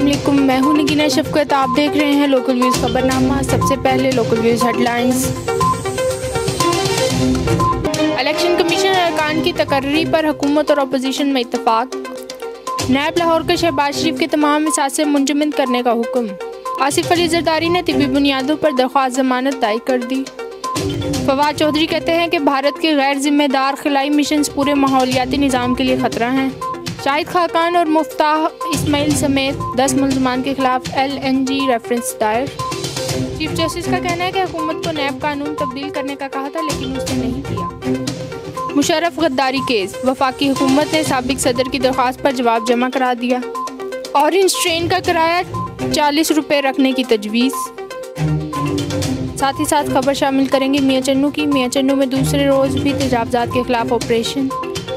अस्सलामुअलैकुम, मैं हूं नगीना शफकत। आप देख रहे हैं लोकल व्यूज़ खबरनामा। सबसे पहले local views headlines. Election commission अरकान की तकर्री पर हुकूमत और अपोजिशन में इत्तफाक। नैब लाहौर के शहबाज शरीफ के तमाम असासे मुंजमद करने का हुक्म। आसिफ अली जरदारी ने तिब्बी बुनियादों पर दरख्वास्त जमानत दायर कर दी। फवाद चौधरी कहते हैं कि भारत के गैर जिम्मेदार खिलाई मिशन पूरे माहौलियाती निज़ाम के लिए ख़तरा हैं। शाहिद खाकान और मुफ्ताह इस्माइल समेत 10 मुल्ज़मान के खिलाफ LNG रेफरेंस दायर। चीफ जस्टिस का कहना है कि हुकूमत को नैब कानून तब्दील करने का कहा था लेकिन उसने नहीं किया। मुशर्रफ गद्दारी केस, वफाकी हुकूमत ने साबिक सदर की दरख्वास्त पर जवाब जमा करा दिया। ऑरेंज ट्रेन का किराया 40 रुपये रखने की तजवीज़। साथ ही साथ खबर शामिल करेंगे मियां चन्नू की। मियां चन्नू में दूसरे रोज़ भी तेजाबजात के खिलाफ ऑपरेशन।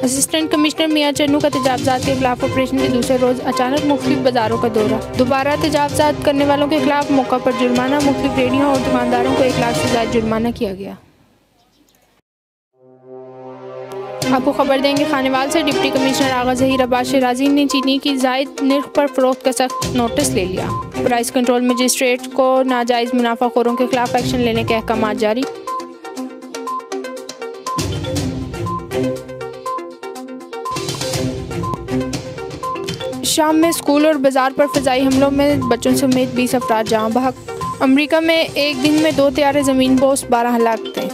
असिस्टेंट कमिश्नर मियां चन्नू का तेजाबजात के खिलाफ ऑपरेशन के दूसरे रोज़ अचानक मुख्तलिफ बाज़ारों का दौरा। दोबारा तेजाबजात करने वालों के खिलाफ मौका पर जुर्माना। मुख्तलिफ रेडियों और दुकानदारों को 1 लाख से ज़्यादा जुर्माना किया गया। आपको खबर देंगे खानेवाल से। डिप्टी कमिश्नर आगा ज़हीर अब्बास शराजी ने चीनी की जायद निर्ख पर फ़रोख्त का सख्त नोटिस ले लिया। प्राइस कंट्रोल मजिस्ट्रेट को नाजायज़ मुनाफाखोरों के खिलाफ एक्शन लेने के अहकाम जारी। शाम में स्कूल और बाजार पर फ़िज़ाई हमलों में बच्चों समेत 20 अफराद जाँ बहक। अमरीका में एक दिन में 2 तैयारे ज़मीन बोस, 12 हलाकतें।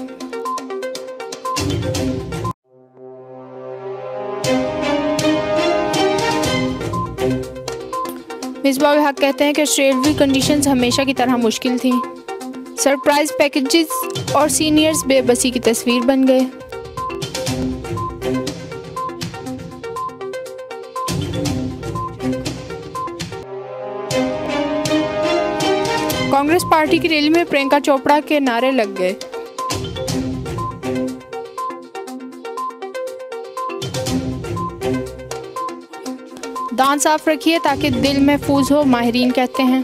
मिसबाह हक कहते हैं कि ऑस्ट्रेलियाई कंडीशंस हमेशा की तरह मुश्किल थीं। सरप्राइज पैकेजेस और सीनियर्स बेबसी की तस्वीर बन गए। कांग्रेस पार्टी की रैली में प्रियंका चोपड़ा के नारे लग गए। दांत साफ रखिए ताकि दिल महफूज हो, माहिरीन कहते हैं।